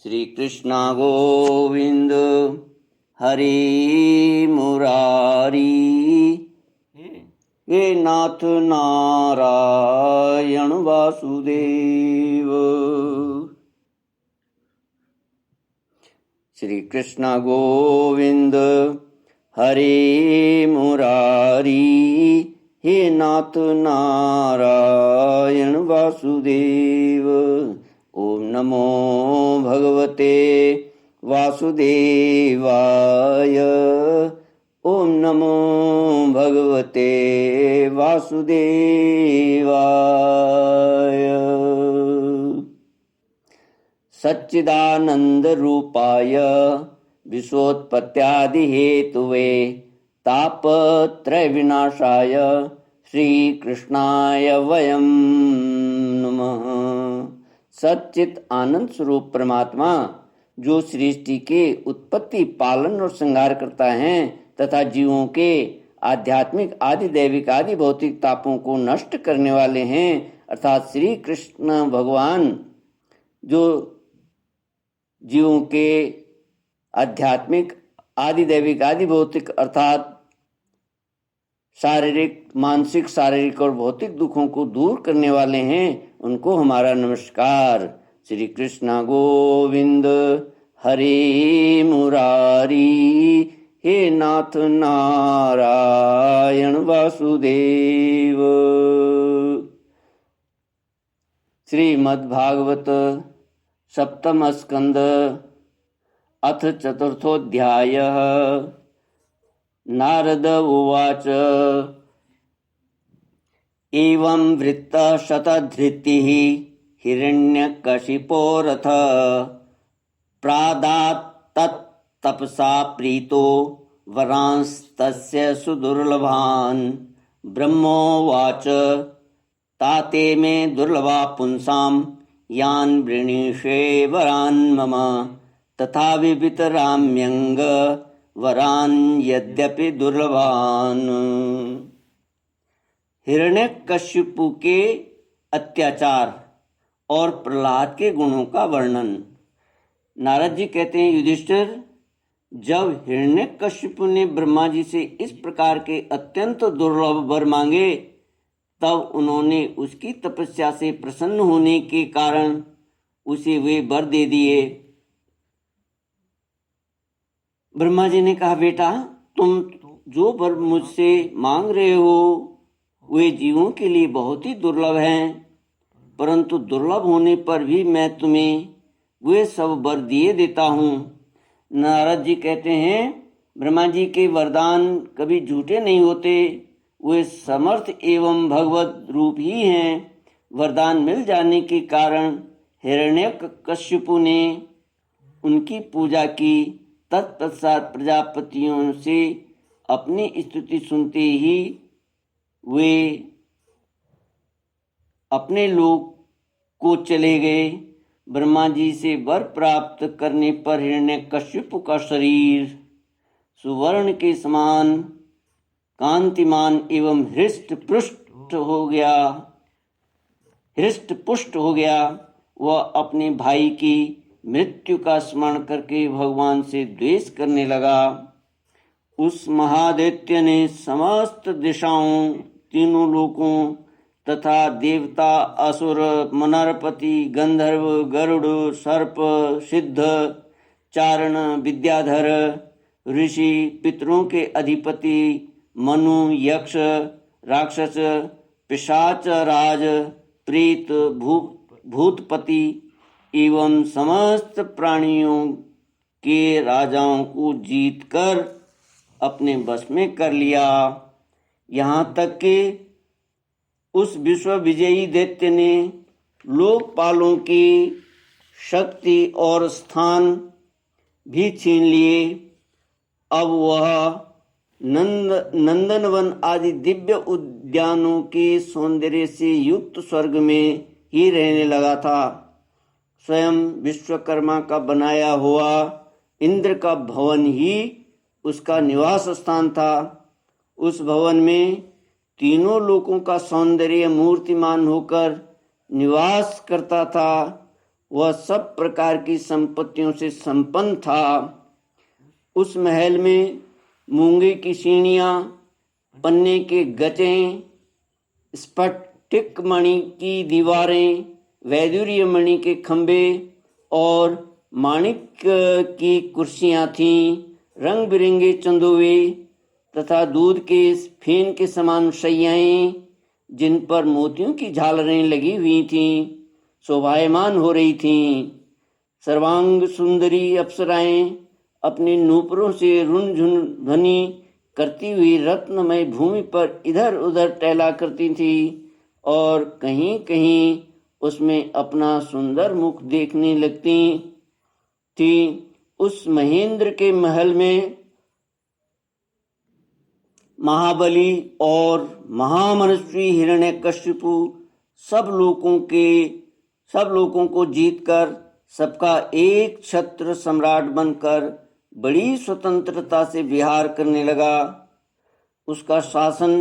श्री कृष्ण गोविंद हरि मुरारी, हे नाथ नारायण वासुदेव। श्री कृष्ण गोविंद हरि मुरारी, हे नाथ नारायण वासुदेव। ओम नमो भगवते वासुदेवाय, ओम नमो भगवते वासुदेवाय। सच्चिदानंद रूपाय विश्वोत्पत्त्यादि हेतुवे, तापत्रय विनाशाय श्री कृष्णाय वयं नमः। सच्चित आनंद स्वरूप परमात्मा जो सृष्टि के उत्पत्ति, पालन और संहार करता है तथा जीवों के आध्यात्मिक, आदि दैविक, आदि भौतिक तापों को नष्ट करने वाले हैं, अर्थात श्री कृष्ण भगवान जो जीवों के आध्यात्मिक, आदि दैविक, आदि भौतिक अर्थात शारीरिक, मानसिक, शारीरिक और भौतिक दुखों को दूर करने वाले हैं, उनको हमारा नमस्कार। श्री कृष्ण गोविंद हरि मुरारी, हे नाथ नारायण वासुदेव। श्रीमद्भागवत सप्तम स्कंद अथ चतुर्थोऽध्यायः। नारद उवाच एवं वृत्तः शतधृतिः हिरण्यकशिपोरथ, प्रादात्ततपसा प्रीतो वरांस्तस्य सुदुर्लभान्। ब्रह्मोवाच ताते मे दुर्लभा पुंसां, यान् वृणीषे वरान् मम, तथा वितराम्यंग वरान् यद्यपि दुर्लभान्। हिरण्यकशिपु के अत्याचार और प्रहलाद के गुणों का वर्णन। नारद जी कहते हैं, युधिष्ठिर, जब हिरण्यकशिपु ने ब्रह्मा जी से इस प्रकार के अत्यंत दुर्लभ वर मांगे, तब उन्होंने उसकी तपस्या से प्रसन्न होने के कारण उसे वे वर दे दिए। ब्रह्मा जी ने कहा, बेटा, तुम जो वर मुझसे मांग रहे हो वे जीवों के लिए बहुत ही दुर्लभ हैं, परंतु दुर्लभ होने पर भी मैं तुम्हें वे सब वर दिए देता हूँ। नारद जी कहते हैं, ब्रह्मा जी के वरदान कभी झूठे नहीं होते, वे समर्थ एवं भगवत रूप ही हैं। वरदान मिल जाने के कारण हिरण्यकशिपु ने उनकी पूजा की। तत्पश्चात प्रजापतियों से अपनी स्तुति सुनते ही वे अपने लोक को चले गए। ब्रह्मा जी से वर प्राप्त करने पर हिरण्यकशिपु का शरीर सुवर्ण के समान कांतिमान एवं हृष्ट पुष्ट हो गया। वह अपने भाई की मृत्यु का स्मरण करके भगवान से द्वेष करने लगा। उस महादैत्य ने समस्त दिशाओं, तीनों लोकों तथा देवता, असुर, मनरपति, गंधर्व, गरुड़, सर्प, सिद्ध, चारण, विद्याधर, ऋषि, पितरों के अधिपति, मनु, यक्ष, राक्षस, पिशाच राज, प्रेत, भूतपति एवं समस्त प्राणियों के राजाओं को जीतकर अपने वश में कर लिया। यहाँ तक कि उस विश्व विजयी दैत्य ने लोकपालों की शक्ति और स्थान भी छीन लिए। अब वह नंदनवन आदि दिव्य उद्यानों के सौंदर्य से युक्त स्वर्ग में ही रहने लगा था। स्वयं विश्वकर्मा का बनाया हुआ इंद्र का भवन ही उसका निवास स्थान था। उस भवन में तीनों लोकों का सौंदर्य मूर्तिमान होकर निवास करता था। वह सब प्रकार की संपत्तियों से संपन्न था। उस महल में मूंगे की सीढ़ियाँ, पन्ने के गचे, स्फटिक मणि की दीवारें, वैदुर्य मणि के खंभे और माणिक की कुर्सियाँ थीं। रंग बिरंगे चंदोवे तथा दूध के फेन के समान शैयाएं, जिन पर मोतियों की झालरें लगी हुई थीं, शोभायमान हो रही थीं। सर्वांग सुंदरी अप्सराएं अपने नूपुरों से रुनझुन ध्वनि करती हुई रत्नमय भूमि पर इधर उधर टहला करती थी और कहीं कहीं उसमें अपना सुंदर मुख देखने लगती थी। उस महेंद्र के महल में महाबली और महामनस्वी हिरण्यकशिपु सब लोगों को जीतकर सबका एक छत्र सम्राट बनकर बड़ी स्वतंत्रता से विहार करने लगा। उसका शासन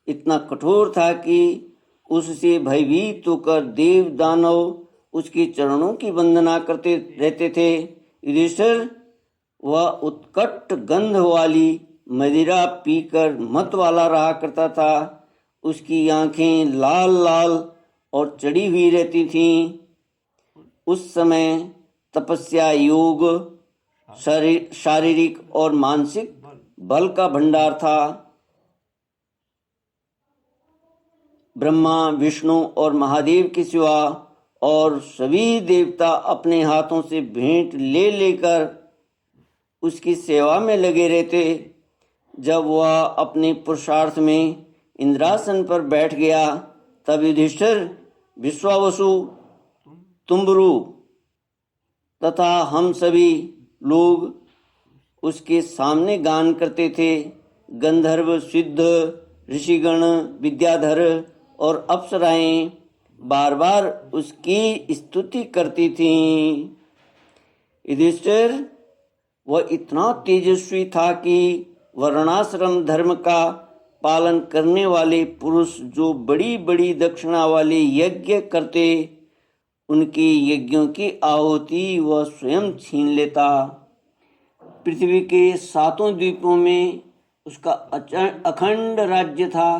इतना कठोर था कि उससे भयभीत होकर देव दानव उसके चरणों की वंदना करते रहते थे। युधिष्ठिर वह उत्कट गंध वाली मदिरा पीकर मत वाला रहा करता था। उसकी आंखें लाल लाल और चढ़ी हुई रहती थीं। उस समय तपस्या, योग, शारीरिक और मानसिक बल का भंडार था। ब्रह्मा, विष्णु और महादेव के सिवा और सभी देवता अपने हाथों से भेंट ले लेकर उसकी सेवा में लगे रहते। जब वह अपने पुरुषार्थ में इंद्रासन पर बैठ गया, तब युधिष्ठिर, विश्वावसु, तुम्बरु तथा हम सभी लोग उसके सामने गान करते थे। गंधर्व, सिद्ध, ऋषिगण, विद्याधर और अप्सराएं बार बार उसकी स्तुति करती थीं। युधिष्ठिर वह इतना तेजस्वी था कि वर्णाश्रम धर्म का पालन करने वाले पुरुष जो बड़ी बड़ी दक्षिणा वाले यज्ञ करते, उनके यज्ञों की आहुति वह स्वयं छीन लेता। पृथ्वी के 7 द्वीपों में उसका अखंड राज्य था।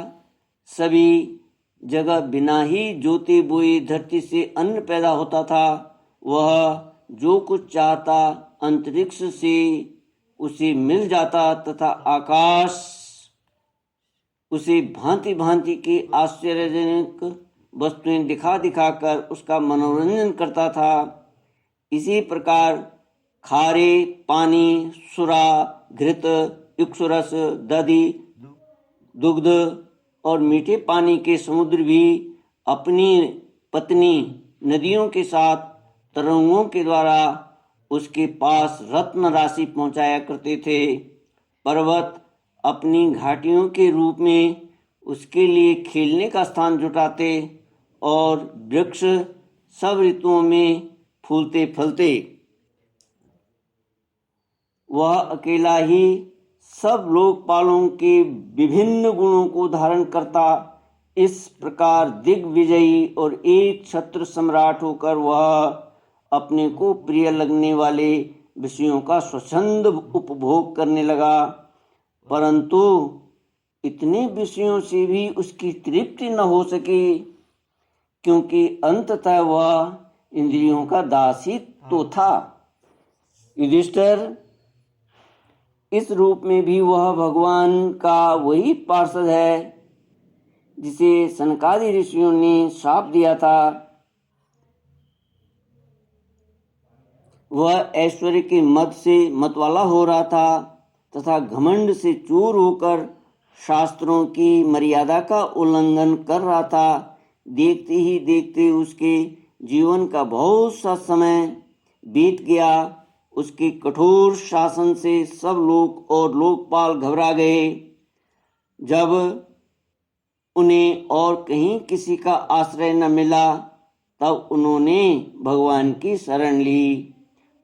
सभी जगह बिना ही जोते बोए धरती से अन्न पैदा होता था। वह जो कुछ चाहता अंतरिक्ष से उसे मिल जाता तथा आकाश उसे भांति भांति के आश्चर्यजनक वस्तुएं दिखा दिखाकर उसका मनोरंजन करता था। इसी प्रकार खारे पानी, सुरा, घृत, इक्षुरस, दधि, दुग्ध और मीठे पानी के समुद्र भी अपनी पत्नी नदियों के साथ तरंगों के द्वारा उसके पास रत्न राशि पहुंचाया करते थे। पर्वत अपनी घाटियों के रूप में उसके लिए खेलने का स्थान जुटाते और वृक्ष सब ऋतुओं में फूलते फलते। वह अकेला ही सब लोकपालों के विभिन्न गुणों को धारण करता। इस प्रकार दिग्विजयी और एक छत्र सम्राट होकर वह अपने को प्रिय लगने वाले विषयों का स्वच्छंद उपभोग करने लगा। परंतु इतने विषयों से भी उसकी तृप्ति न हो सकी, क्योंकि अंततः वह इंद्रियों का दास ही तो था। युधिष्ठिर इस रूप में भी वह भगवान का वही पार्षद है जिसे सनकादि ऋषियों ने श्राप दिया था। वह ऐश्वर्य के मद से मतवाला हो रहा था तथा घमंड से चूर होकर शास्त्रों की मर्यादा का उल्लंघन कर रहा था। देखते ही देखते उसके जीवन का बहुत सा समय बीत गया। उसके कठोर शासन से सब लोग और लोकपाल घबरा गए। जब उन्हें और कहीं किसी का आश्रय न मिला, तब उन्होंने भगवान की शरण ली।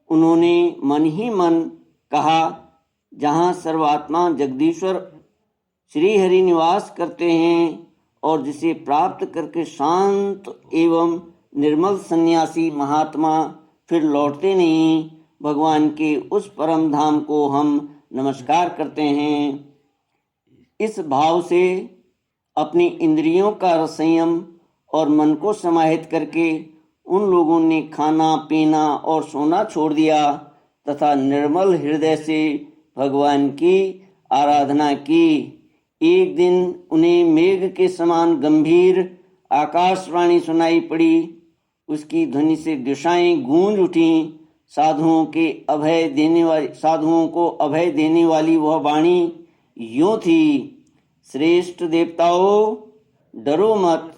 उन्होंने मन ही मन कहा, जहाँ सर्वात्मा जगदीश्वर श्री हरि निवास करते हैं और जिसे प्राप्त करके शांत एवं निर्मल सन्यासी महात्मा फिर लौटते नहीं। भगवान के उस परम धाम को हम नमस्कार करते हैं। इस भाव से अपनी इंद्रियों का संयम और मन को समाहित करके उन लोगों ने खाना पीना और सोना छोड़ दिया तथा निर्मल हृदय से भगवान की आराधना की। एक दिन उन्हें मेघ के समान गंभीर आकाशवाणी सुनाई पड़ी। उसकी ध्वनि से दिशाएं गूंज उठीं। साधुओं को अभय देने वाली वह वाणी यूं थी, श्रेष्ठ देवताओं, डरो मत,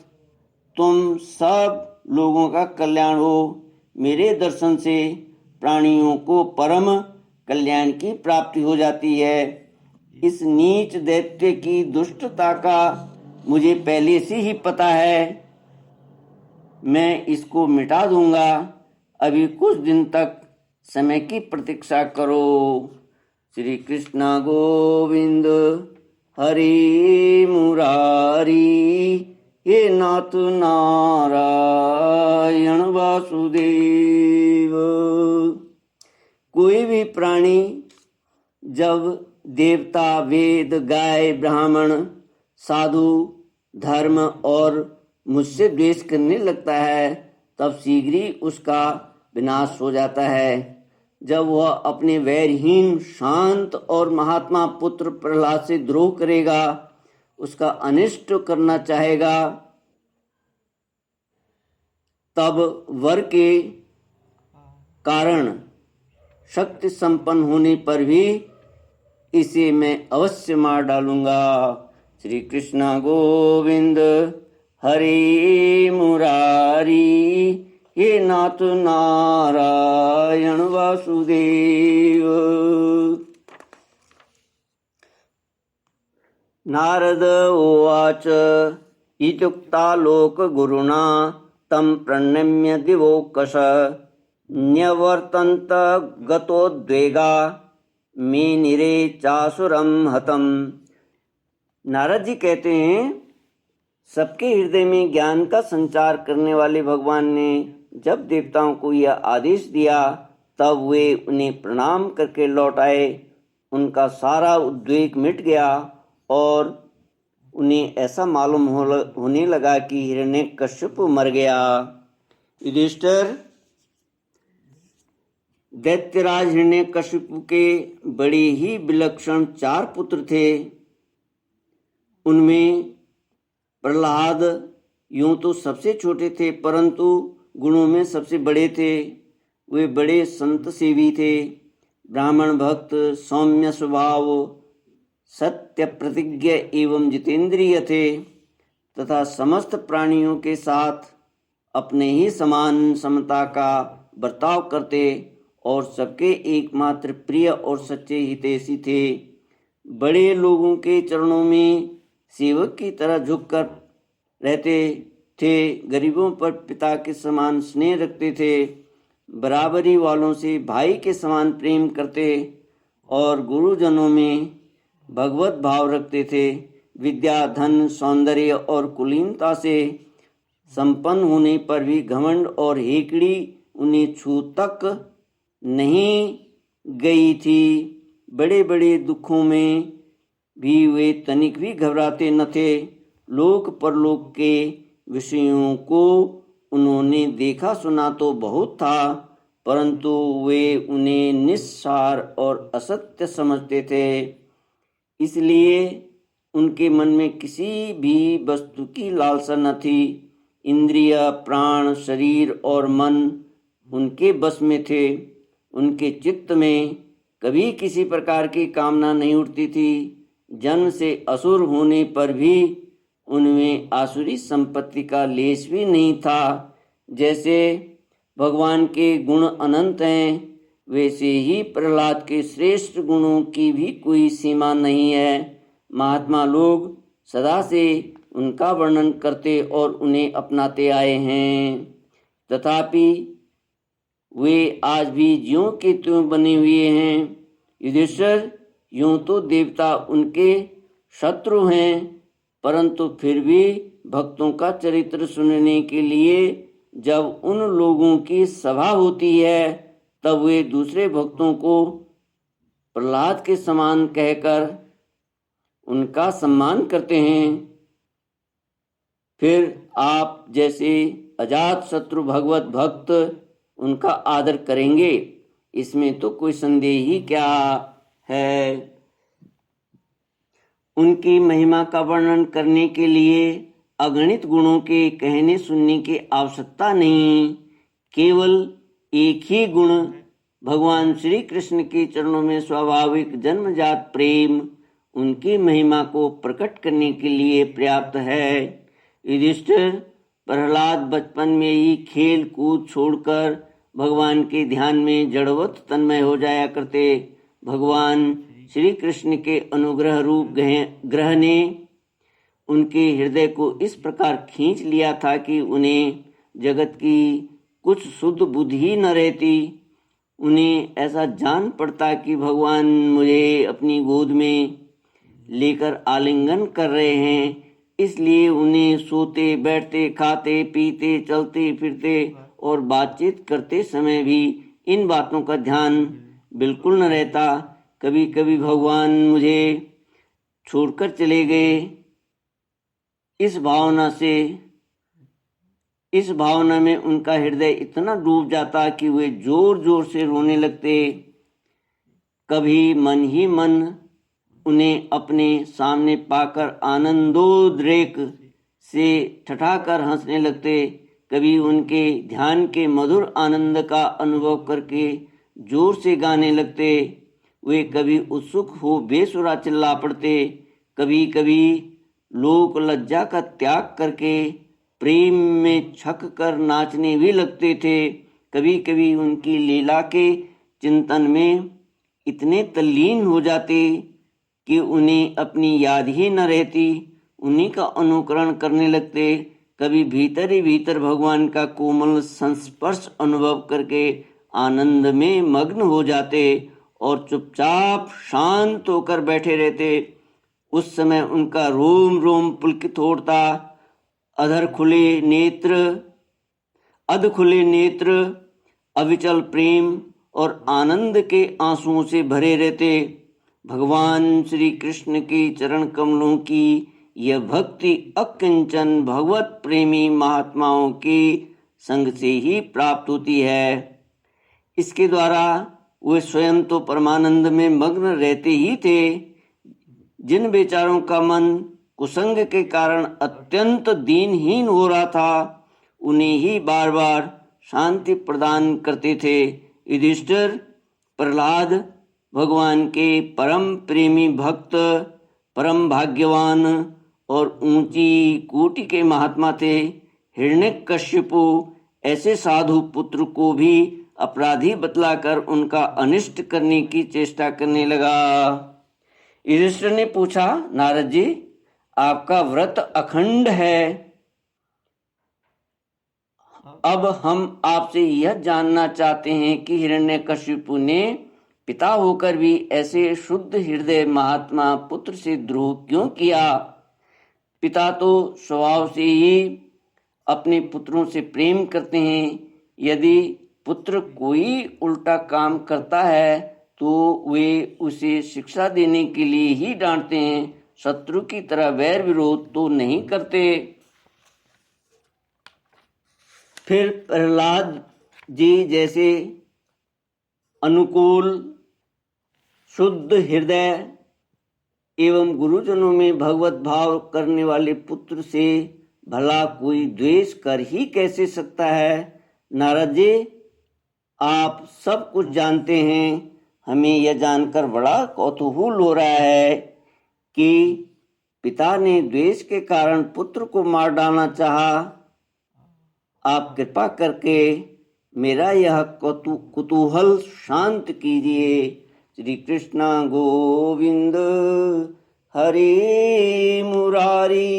तुम सब लोगों का कल्याण हो। मेरे दर्शन से प्राणियों को परम कल्याण की प्राप्ति हो जाती है। इस नीच दैत्य की दुष्टता का मुझे पहले से ही पता है। मैं इसको मिटा दूंगा। अभी कुछ दिन तक समय की प्रतीक्षा करो। श्री कृष्ण गोविंद हरि मुरारी, हे नाथ नारायण वासुदेव। कोई भी प्राणी जब देवता, वेद, गाय, ब्राह्मण, साधु, धर्म और मुझसे द्वेष करने लगता है तब शीघ्र ही उसका विनाश हो जाता है। जब वह अपने वैरहीन, शांत और महात्मा पुत्र प्रहलाद से द्रोह करेगा, उसका अनिष्ट करना चाहेगा, तब वर के कारण शक्ति संपन्न होने पर भी इसे मैं अवश्य मार डालूंगा। श्री कृष्ण गोविंद हरि मुरारी, हे नाथ नारायण वासुदेव। नारद उवाच इत्युक्ता लोकगुरुणा तं प्रणम्य दिवोकश, न्यवर्तन्त गतोद्वेगा मेनिरे चासुरम हतम। नारद जी कहते हैं, सबके हृदय में ज्ञान का संचार करने वाले भगवान ने जब देवताओं को यह आदेश दिया तब वे उन्हें प्रणाम करके लौट आए। उनका सारा उद्वेग मिट गया और उन्हें ऐसा मालूम होने लगा कि हिरण्यकश्यप मर गया। युधिष्ठिर, दैत्यराज हिरण्यकश्यप के बड़े ही विलक्षण 4 पुत्र थे। उनमें प्रहलाद यूं तो सबसे छोटे थे परंतु गुणों में सबसे बड़े थे। वे बड़े संत सेवी थे, ब्राह्मण भक्त, सौम्य स्वभाव, सत्य प्रतिज्ञ एवं जितेंद्रिय थे तथा समस्त प्राणियों के साथ अपने ही समान समता का बर्ताव करते और सबके एकमात्र प्रिय और सच्चे हितैषी थे। बड़े लोगों के चरणों में सेवक की तरह झुककर रहते थे। गरीबों पर पिता के समान स्नेह रखते थे। बराबरी वालों से भाई के समान प्रेम करते और गुरुजनों में भगवत भाव रखते थे। विद्या, धन, सौंदर्य और कुलीनता से संपन्न होने पर भी घमंड और हेकड़ी उन्हें छू तक नहीं गई थी। बड़े बड़े दुखों में भी वे तनिक भी घबराते न थे। लोक परलोक के विषयों को उन्होंने देखा सुना तो बहुत था परंतु वे उन्हें निस्सार और असत्य समझते थे। इसलिए उनके मन में किसी भी वस्तु की लालसा न थी। इंद्रिय, प्राण, शरीर और मन उनके बस में थे। उनके चित्त में कभी किसी प्रकार की कामना नहीं उठती थी। जन्म से असुर होने पर भी उनमें आसुरी संपत्ति का लेश भी नहीं था। जैसे भगवान के गुण अनंत हैं वैसे ही प्रहलाद के श्रेष्ठ गुणों की भी कोई सीमा नहीं है। महात्मा लोग सदा से उनका वर्णन करते और उन्हें अपनाते आए हैं, तथापि वे आज भी ज्यों के त्यों बने हुए हैं। युधिष्ठिर, यूं तो देवता उनके शत्रु हैं परंतु फिर भी भक्तों का चरित्र सुनने के लिए जब उन लोगों की सभा होती है तब वे दूसरे भक्तों को प्रहलाद के समान कहकर उनका सम्मान करते हैं। फिर आप जैसे अजात शत्रु भगवत भक्त उनका आदर करेंगे, इसमें तो कोई संदेह ही क्या है। उनकी महिमा का वर्णन करने के लिए अगणित गुणों के कहने सुनने की आवश्यकता नहीं, केवल एक ही गुण भगवान श्री कृष्ण के चरणों में स्वाभाविक जन्मजात प्रेम उनकी महिमा को प्रकट करने के लिए पर्याप्त है। युधिष्ठिर प्रहलाद बचपन में ही खेल कूद छोड़कर भगवान के ध्यान में जड़वत तन्मय हो जाया करते। भगवान श्री कृष्ण के अनुग्रह रूप ग्रह ने उनके हृदय को इस प्रकार खींच लिया था कि उन्हें जगत की कुछ शुद्ध बुद्धि न रहती। उन्हें ऐसा जान पड़ता कि भगवान मुझे अपनी गोद में लेकर आलिंगन कर रहे हैं, इसलिए उन्हें सोते बैठते खाते पीते चलते फिरते और बातचीत करते समय भी इन बातों का ध्यान बिल्कुल न रहता। कभी कभी भगवान मुझे छोड़कर चले गए, इस भावना में उनका हृदय इतना डूब जाता कि वे जोर जोर से रोने लगते। कभी मन ही मन उन्हें अपने सामने पाकर आनंदोद्रेक से ठठाकर हंसने लगते। कभी उनके ध्यान के मधुर आनंद का अनुभव करके जोर से गाने लगते। वे कभी उत्सुक हो बेसुरा चिल्ला पड़ते। कभी कभी लोक लज्जा का त्याग करके प्रेम में छक कर नाचने भी लगते थे। कभी कभी उनकी लीला के चिंतन में इतने तल्लीन हो जाते कि उन्हें अपनी याद ही न रहती, उन्हीं का अनुकरण करने लगते। कभी भीतर ही भीतर भगवान का कोमल संस्पर्श अनुभव करके आनंद में मग्न हो जाते और चुपचाप शांत होकर बैठे रहते। उस समय उनका रोम रोम पुलकित होता, अध खुले नेत्र अविचल प्रेम और आनंद के आंसुओं से भरे रहते। भगवान श्री कृष्ण के चरण कमलों की यह भक्ति अकिंचन भगवत प्रेमी महात्माओं के संग से ही प्राप्त होती है। इसके द्वारा वे स्वयं तो परमानंद में मग्न रहते ही थे। जिन बेचारों का मन कुसंग के कारण अत्यंत दीनहीन हो रहा था, उन्हें ही बार बार शांति प्रदान करते थे। युधिष्ठिर प्रहलाद भगवान के परम प्रेमी भक्त, परम भाग्यवान और ऊंची कोटि के महात्मा थे। हिरण्यकश्यपु ऐसे साधु पुत्र को भी अपराधी बतलाकर उनका अनिष्ट करने की चेष्टा करने लगा। युधिष्ठिर ने पूछा, नारद जी, आपका व्रत अखंड है, अब हम आपसे यह जानना चाहते हैं कि हिरण्यकशिपु ने पिता होकर भी ऐसे शुद्ध हृदय महात्मा पुत्र से द्रोह क्यों किया। पिता तो स्वभाव से ही अपने पुत्रों से प्रेम करते हैं। यदि पुत्र कोई उल्टा काम करता है तो वे उसे शिक्षा देने के लिए ही डांटते हैं, शत्रु की तरह वैर विरोध तो नहीं करते। फिर प्रहलाद जी जैसे अनुकूल शुद्ध हृदय एवं गुरुजनों में भगवत भाव करने वाले पुत्र से भला कोई द्वेष कर ही कैसे सकता है। नारद जी, आप सब कुछ जानते हैं। हमें यह जानकर बड़ा कौतूहल हो रहा है कि पिता ने द्वेष के कारण पुत्र को मार डालना चाहा। आप कृपा करके मेरा यह कुतूहल शांत कीजिए। श्री कृष्ण गोविंद हरे मुरारी,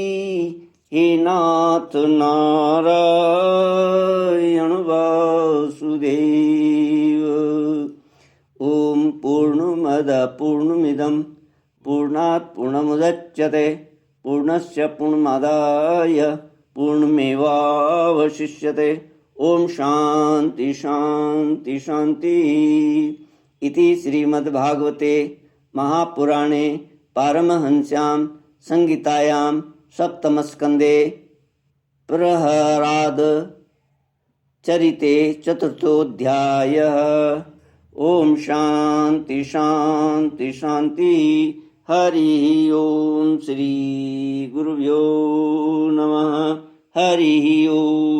हे नाथ नारायण वासुदेव। ओम पूर्णमद पूर्णमिदं पूर्णात् पूर्णमुदच्यते पूर्णस्य पूर्णमादाय पूर्णमेवावशिष्यते। ओम शांति शांति शांति। इति श्रीमद्भागवते महापुराणे पारमहंस्यां संहितायां सप्तमस्कन्धे प्रहराद चरिते चतुर्थोऽध्यायः। ओम शांति शांति शांति। हरि ओम। श्री गुरुभ्यो नमः। हरि ओम।